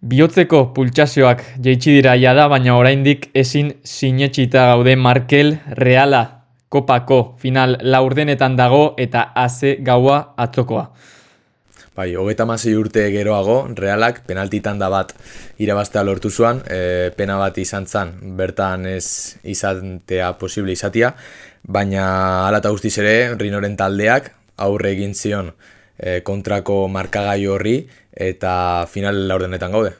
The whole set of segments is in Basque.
Bihotzeko pultsazioak jaitsi dira jada, baina oraindik ezin sinetsita gaude Markel Reala kopako final laurdenetan dago eta AZ gaua atzokoa. Bai, 36 urte geroago, Realak penalti tanda bat irabaztea lortu zuan, pena bat izan zan, bertan ez izatea posible izatia, baina hala eta guztiz ere, Rinoren taldeak aurre egin zion kontrako markagai horri eta final laurdenetan gaude.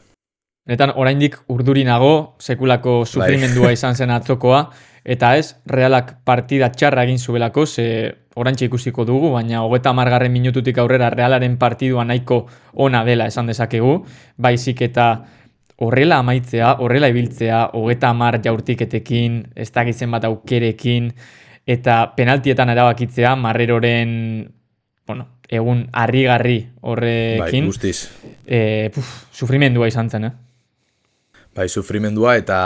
Netan, oraindik urdurinago, sekulako sufrimendua izan zen atzokoa, eta ez, Realak partida txarra egin zuelako, ze orantxe ikusiko dugu, baina 30. minututik aurrera Realaren partidua nahiko ona dela esan dezakegu, baizik eta horrela amaitzea, horrela ibiltzea, 30 jaurtiketekin, ez dakitzen bat aukerekin, eta penaltietan erabakitzea, Marreroren, egun harrigarri horrekin. Bai, guztiz. Sufrimendua izan zen, Bai, sufrimendua eta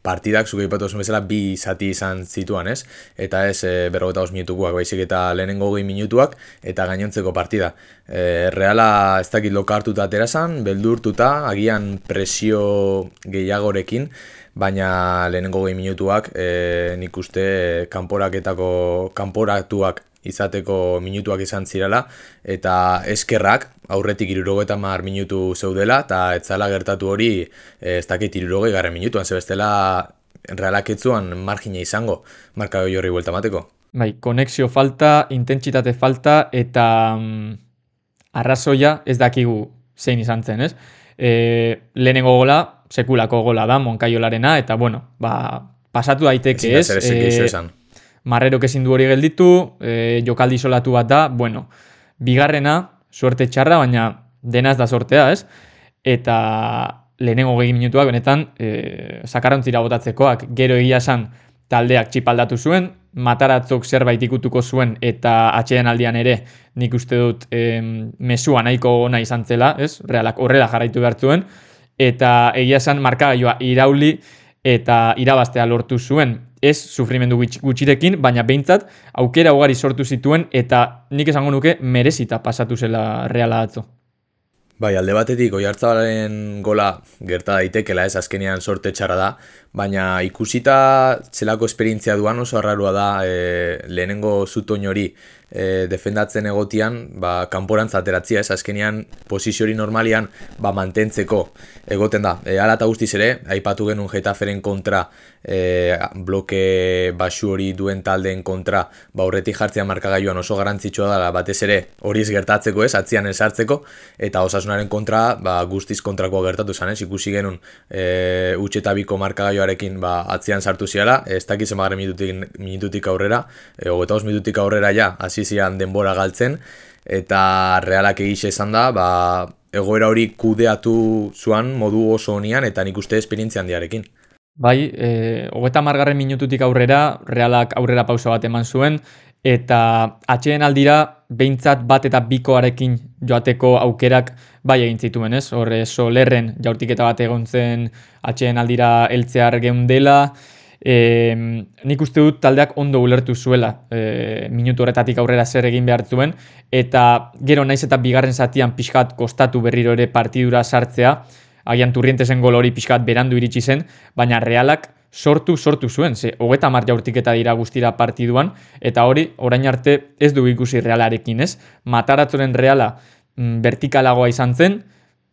partidak, zuke ipatu zuen bezala, bi zati izan zituan, ez? Eta ez 45 minutukoak, baizik eta lehenengo 20 minutuak eta gainontzeko partida. Reala ez dakit loka hartuta aterazan, beldurtuta, agian presio gehiagorekin, baina lehenengo 20 minutuak nik uste kanporatuak izateko minutuak izan zirala, eta eskerrak aurretik 70 minutu zeudela, eta etzala gertatu hori ez dakit 60 minutuan, zebestela Realak etzuan margina izango, markagoi horri buelta mateko. Bai, konexio falta, intentsitate falta, eta arrazoia ez dakigu zein izan zen, ez? Lehenengo gola, sekulako gola da, Moncayolarena, eta pasatu daiteke, ez? Marrerok ezin du hori gelditu, jokaldi isolatu bat da, bigarrena, suerte txarra, baina dena ez da sortea, ez? Eta lehenengo 20 minutuak benetan sakarrontzira botatzekoak, gero egia esan taldeak txipaldatu zuen, Mataratzok zerbait ikutuko zuen, eta atxeden aldian ere nik uste dut mesua nahiko ona izan zela, ez? Realak horrela jarraitu behar zuen, eta egia esan markagailua irauli eta irabaztea lortu zuen, ez sufrimendu gutxirekin, baina behintzat aukera ugari sortu zituen eta nik esango nuke merezita pasatu zela Reala atzo. Bai, alde batetik Oiartzabalen gola gerta daitekela, ez azkenean sorte txarra da, baina ikusita zelako esperientzia duan oso arrarua da lehenengo zutoin hori defendatzen egotian, kanporantza ateratzia, ez azkenean posizio hori normalian mantentzeko egoten da. Hala eta guztiz ere, aipatu genuen Getaferen kontra, bloke basu hori duen taldeen kontra, aurretik jartzea markagailuan oso garantzitsua da, batez ere horiz gertatzeko, ez, atzian esartzeko, eta Osasunaren kontra, guztiz kontrakoa gertatu zen, ez, ikusi genuen utxeta biko markagailuarekin atzian sartu ziala, ez dakitzen minututik aurrera, 25 minututik aurrera ja, hasi zian denbora galtzen, eta Realak egixe esan da, egoera hori kudeatu zuan modu oso honian, eta nik uste esperientzia handiarekin. Bai, 30. minututik aurrera, Realak aurrera pausa bat eman zuen, eta atxeden aldira behintzat bat eta bikoarekin joateko aukerak bai egin zituen, ez? Horre, Solerren jaurtiketa bat egon zen atxeden aldira heltzear geundela, nik uste dut taldeak ondo ulertu zuela minutu horretatik aurrera zer egin behar zuen, eta gero naiz eta bigarren zatian pixkat kostatu berriro ere partidura sartzea, agian Turrientesen gol hori pixkat berandu iritsi zen, baina Realak sortu zuen, ze 30 jaurtiketa dira guztira partiduan, eta hori orain arte ez du ikusi Realarekin, ez? Mataratzoren Reala vertikalagoa izan zen,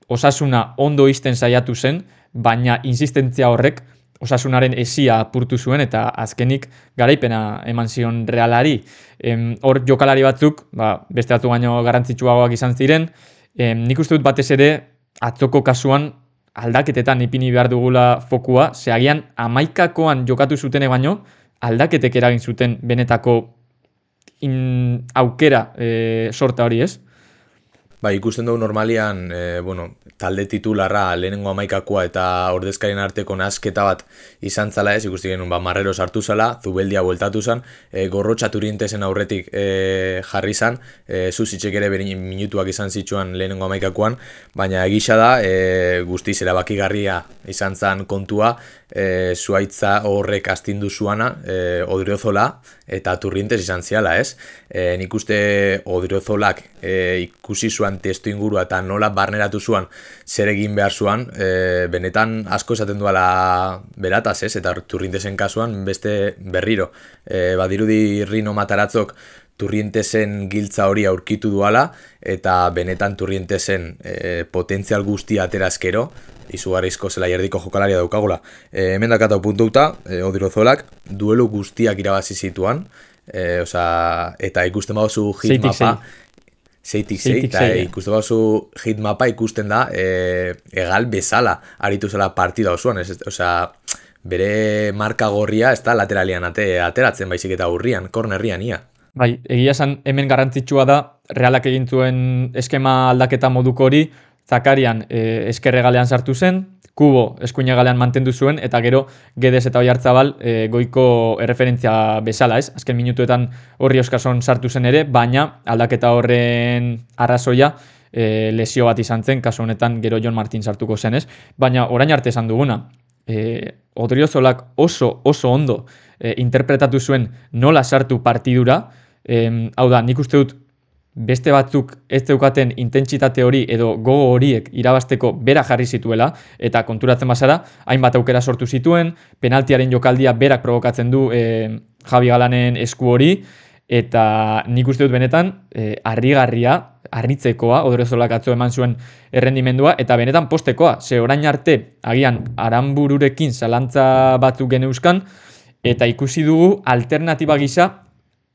Osasuna ondo izten saiatu zen, baina insistentzia horrek Osasunaren esia apurtu zuen, eta azkenik garaipena eman zion Realari. Hor jokalari batzuk, beste batzu baino garrantzitsuagoak izan ziren, nik uste dut batez ere atzoko kasuan aldaketetan ipini behar dugula fokua, ze agian 11koan jokatu zutene baino, aldaketek eragin zuten benetako aukera sorta hori, ez? Bai, ikusten dugu normalian, talde titularra lehenengo 11koa eta ordezkarien arteko nasketa bat izan zala, ez, ikusten genuen, Marrero sartu zala, Zubeldia bueltatu zan, Gorrotxa Turrientesen aurretik jarri zan, Zuzitxek ere minutuak izan zituen lehenengo 11koan, baina egisa da, guztiz erabakigarria izan zan kontua, Zuaitza horrek astindu zuana, Odriozola eta Turrientes izan ziala, ez? Nik uste Odriozolak ikusi zuan zuan testu ingurua eta nola barneratu zuan zer egin behar zuan, benetan asko esaten duala berataz, ez? Eta Turrientesen kasuan beste berriro. Badirudi Rino Mataratzok Turrientesen giltza hori aurkitu duala, eta benetan Turrientesen potentzial guztia aterazkero, izugarrizko zela jerdiko jokalaria daukagula. Hemen dakatau puntuta, Odriozolak duelu guztiak irabazi zituan, eta ikusten baduzu hitmapa, 6-6, eta ikusten baduzu hitmapa ikusten da egal bezala aritu zela partida osoan, bere marka gorria ez da lateralian ateratzen baizik eta urrian, kornerrian ia. Bai, egia esan hemen garrantzitsua da, Realak egin zuen eskema aldaketa moduko hori, Zakarian eskerregalean sartu zen, Kubo eskuinegalean mantendu zuen, eta gero Guedes eta Oiartzabal goiko erreferentzia bezala, ez? Azken minutuetan horri Oskason sartu zen ere, baina aldaketa horren arrazoia lesio bat izan zen, kasu honetan gero Jon Martin sartuko zen, ez? Baina orain arte esan duguna, Odriozolak oso ondo interpretatu zuen nola sartu partidura, hau da, nik uste dut beste batzuk ez zeukaten intentsitate hori edo gogo horiek irabasteko bera jarri zituela, eta konturatzen bazara, hainbat aukera sortu zituen, penaltiaren jokaldia berak provokatzen du Javi Galanen esku hori, eta nik uste dut benetan harritzekoa, Odriozolak atzo eman zuen errendimendua, eta benetan postekoa, ze orain arte agian Aranbururekin zalantza batzuk geneuzkan, eta ikusi dugu alternatiba gisa,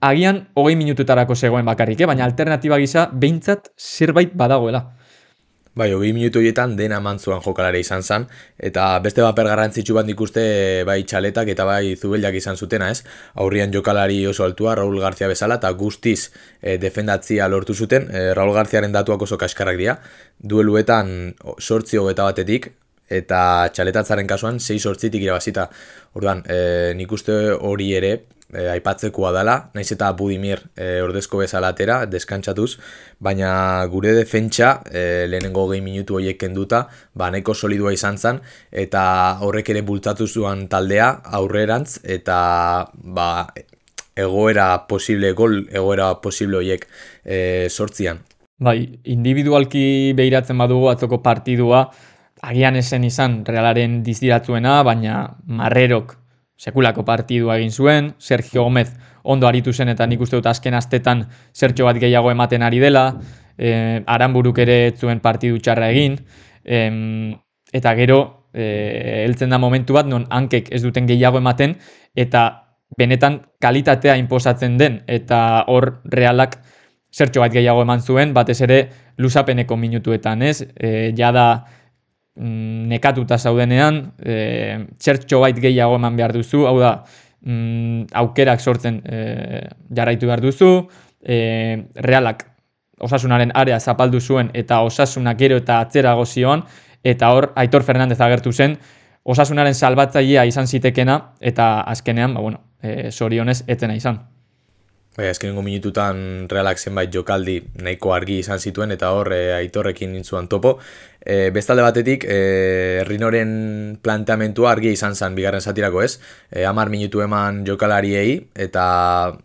agian 20 minututarako zegoen bakarrik, baina alternatiba gisa behintzat zerbait badagoela. Bai, 20 minutu horietan dena eman zuen jokalare izan zen, eta beste paper garrantzitsu bat ikuste bai Txaletak eta bai Zubeldiak izan zutena, ez? Aurrian jokalari oso altua, Raul García bezala, eta guztiz defendatzia lortu zuten. Raul Garziaren datuak oso kaskarrak dira, dueluetan 8-21 batetik, eta Txaletatzaren kasuan 6-8tik irabazita. Orduan, nik uste hori ere aipatzekoa dela, naiz eta Budimir ordezko bezala atera, deskantsatuz, baina gure defentsa lehenengo 20 minutu horiek kenduta, nahiko solidua izan zen, eta horrek ere bultzatu zuen taldea aurrerantz, eta egoera posible horiek sortzian. Bai, individualki behiratzen badugu atzoko partidua, agian esen izan Realaren diziratzuena, baina Marrerok sekulako partidua egin zuen, Sergio Gómez ondo aritu zen, eta nik uste dut azken astetan zertxo bat gehiago ematen ari dela, Aranburuk ere ez zuen partidu txarra egin, eta gero heltzen da momentu bat non hankek ez duten gehiago ematen, eta benetan kalitatea inposatzen den, eta hor Realak zertxo bat gehiago eman zuen, batez ere luzapeneko minutuetan, ez? Jada nekatuta zaudenean, txertxo bait gehiago eman behar duzu, hau da, aukerak sortzen jarraitu behar duzu, Realak Osasunaren area zapaldu zuen, eta Osasunak gero eta atzerago zioan, eta hor Aitor Fernandez agertu zen, Osasunaren salbatzailea izan zitekena, eta azkenean, zorionez etzena izan. Bai, azkenengo minututan Realak zenbait jokaldi nahiko argi izan zituen, eta hor Aitorrekin nintzuan topo. Bestalde batetik, Rinoren planteamentua argia izan zen bigarren zatirako, ez? 10 minutu eman jokalariei, eta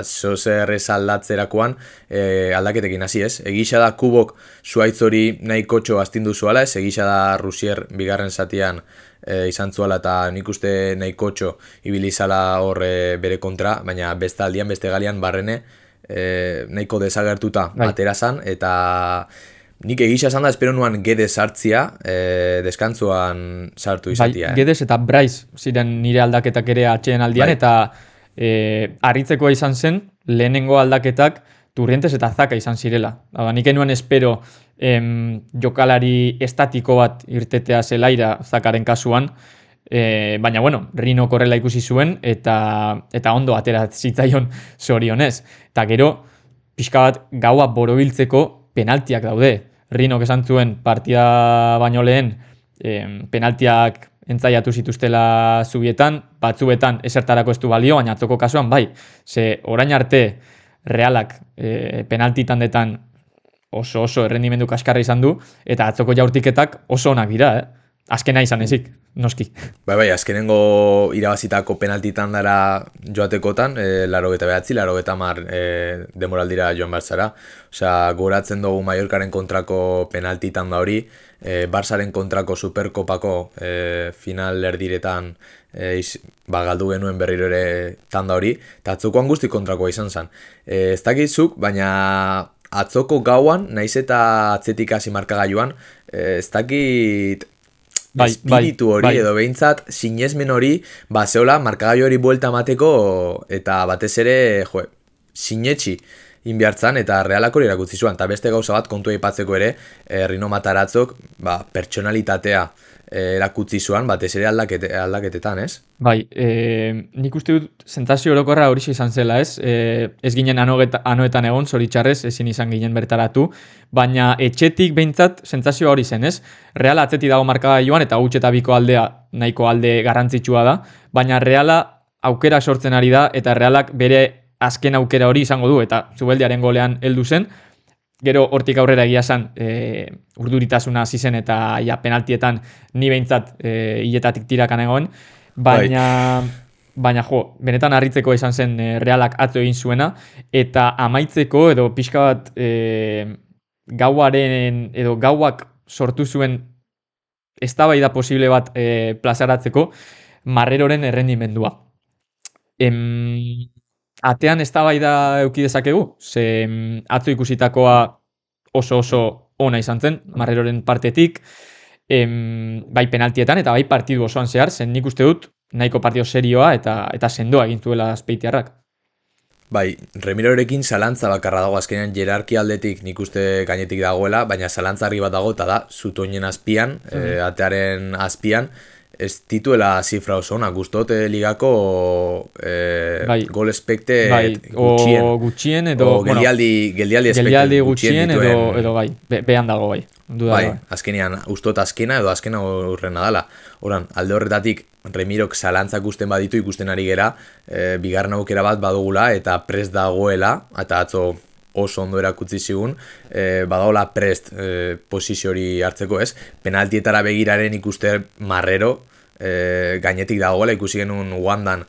zozer ez aldatzerakoan aldaketekin hasi, ez? Egisa da Kubok zuaitz hori nahiko txo astindu zuala, ez? Egisa da Rusier bigarren zatian izan zuela, eta nik uste nahiko txo ibilizala hor bere kontra, baina beste aldian, beste galian barrene nahiko desagertuta atera zan, eta nik egisa esan da, espero nuan Guedes sartzia, deskantzuan sartu izatia. Guedes eta Bryce ziren nire aldaketak ere atxeen aldian, eta harritzekoa izan zen, lehenengo aldaketak Turrientes eta Zaka izan zirela. Nik enuen espero jokalari estatiko bat irtetea zelaira Zakaren kasuan, baina Rino korrela ikusi zuen, eta ondo atera zitzaion zorionez. Eta gero, pixka bat gaua borobiltzeko penaltiak daude. Rinok esan zuen partida baino lehen penaltiak entzaiatu zituztela zubietan, batzuetan esertarako ez du balio, baina atzoko kasuan bai. Ze orain arte Realak penalti tandetan oso errendimendu kaskarra izan du, eta atzoko jaurtiketak oso onak dira, azkena izan ezik, noski. Bai, azkenengo irabazitako penaltitan dara joatekotan, 89, 90 demoraldira joan Bartzara. Osea, goratzen dugu Mallorcaren kontrako penaltitan da hori, Barçaren kontrako Superkopako final erdiretan galdu genuen berriro ere tanda hori, eta atzokoan guzti kontrakoa izan zen. Ez dakizuk, baina atzoko gauan, naiz eta atzetik hasi markagailuan, ez dakit espiritu hori edo behintzat sinesmen hori, zeola markagailu hori buelta mateko eta batez ere, sinetxi inbiartzan eta Realak hori erakutzi zuen, eta beste gauza bat kontua aipatzeko ere, Rino Mataratzok pertsonalitatea erakutzi zuen, batez ere aldaketetan, ez? Bai, nik uste dut sentsazio orokorra hori izan zela, ez? Ez ginen anoetan egon, zoritxarrez, ezin izan ginen bertaratu, baina etxetik behintzat sentsazio hori zen, ez? Reala atzetik dago markagailuan eta huts eta biko aldea nahiko alde garrantzitsua da, baina Reala aukera sortzen ari da eta Realak bere azken aukera hori izango du, eta Zubeldiaren golean heldu zen. Gero hortik aurrera egia zen urduritasuna hasi zen eta penaltietan ni behintzat hiletatik tirakan egon, baina benetan harritzeko izan zen Realak atzo egin zuena, eta amaitzeko edo pixka bat gauak sortu zuen eztabaida posible bat plazaratzeko Marreroren errendimendua. Atean eztabaida eduki dezakegu, ze atzo ikusitakoa oso ona izan zen, Marreroren partetik, bai penaltietan eta bai partidu osoan zehar, zen nik uste dut nahiko partido serioa eta sendoa egin zuela Azpeitiarrak. Bai, Remirorekin zalantza bakarra dago azkenean jerarkia aldetik nik uste gainetik dagoela, baina zalantzarri bat dago eta da Zutoinen azpian, atearen azpian, ez tituela zifra oso ona, guztot ligako gol espekte gutxien edo geldialdi espekte gutxien edo bai, behan dago bai. Bai, azkenean ustot azkena edo azkena horrena dala. Horan, alde horretatik Remirok zalantzak ikusten baditu ikusten ari gera, bigarren aukera bat badugula eta prest dagoela, eta atzo oso ondo erakutsi zigun, badagoela prest posizio hori hartzeko, ez? Penaltietara begiraren ikuste Marrero gainetik dagoela, ikusi genuen Wandan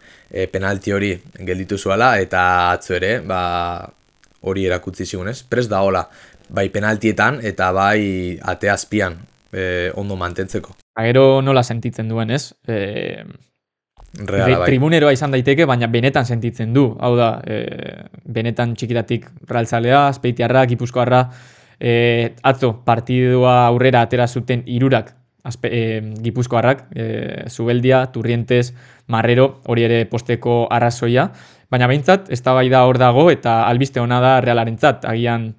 penalti hori gelditu zuela, eta atzo ere, hori erakutsi zigun, ez? Prest dagoela, bai penaltietan eta bai ate azpian ondo mantentzeko. Gero nola sentitzen duen, ez? Reala, bai. Tribuneroa izan daiteke, baina benetan sentitzen du. Hau da, benetan txikitatik Realzalea, Azpeitiarra, Gipuzkoarra, atzo partidua aurrera atera zuten hirurak Gipuzkoarrak, Zubeldia, Turrientes, Marrero, hori ere posteko arrazoia, baina behintzat, eztabaida hor dago eta albiste ona da Realarentzat, agian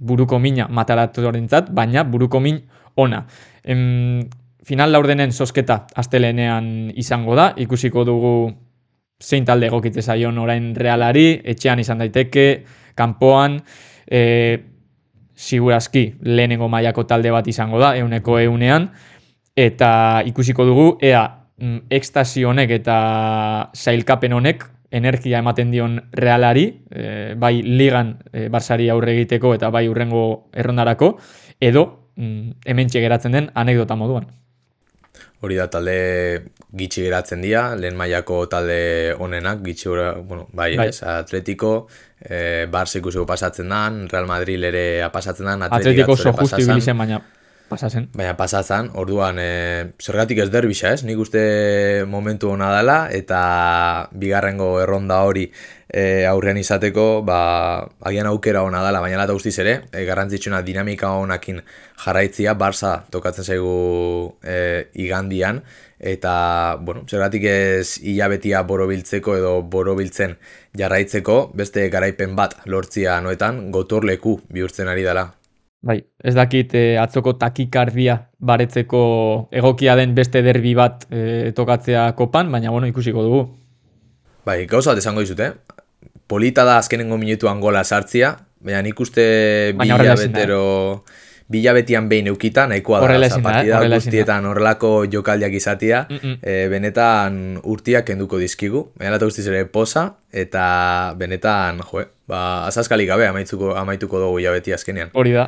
buruko mina Mataratorentzat, baina buruko min ona. Final laurdenen zozketa astelenean izango da, ikusiko dugu zein talde egokitze zaion orain Realari, etxean izan daiteke, kanpoan, segurazki lehenengo mailako talde bat izango da, 100%, eta ikusiko dugu ea ekstasi honek eta sailkapen honek energia ematen dion Realari, bai ligan Barçari aurre egiteko eta bai hurrengo errondarako, edo hementxe geratzen den anekdota moduan. Hori da, talde gitxi geratzen dira, lehen mailako talde honenak, gitxi bai. Ez, Atletico, Barça ikusiko pasatzen dan, Real Madrid ere pasatzen dan, Atletico oso justi bilizen, baina pasatzen. Baina pasatzen, orduan, zergatik ez derbisa, ez? Nik uste momentu hona dela, eta bigarrengo erronda hori aurrean izateko, agian aukera hona dela, baina lata guztiz ere, garrantzitsuna dinamika honakin jarraitzia, Barça tokatzen zaigu igandian, eta, zergatik ez hilabetia borobiltzeko edo borobiltzen jarraitzeko, beste garaipen bat lortzia noetan, gotorleku bihurtzen ari dela. Bai, ez dakit atzoko takikardia baretzeko egokia den beste derbi bat tokatzea kopan, baina ikusiko dugu. Bai, gauza bat esango dizut, polita da azkenengo minutuan gola sartzia, baina nik uste bilabetian behin eukita, nahikoa da, partida guztietan horrelako jokaldiak izatia, benetan urtiak kenduko dizkigu, baina eta guztiz ere posa, eta benetan, azaskalik gabe amaituko dugu bilabeti azkenean. Hori da.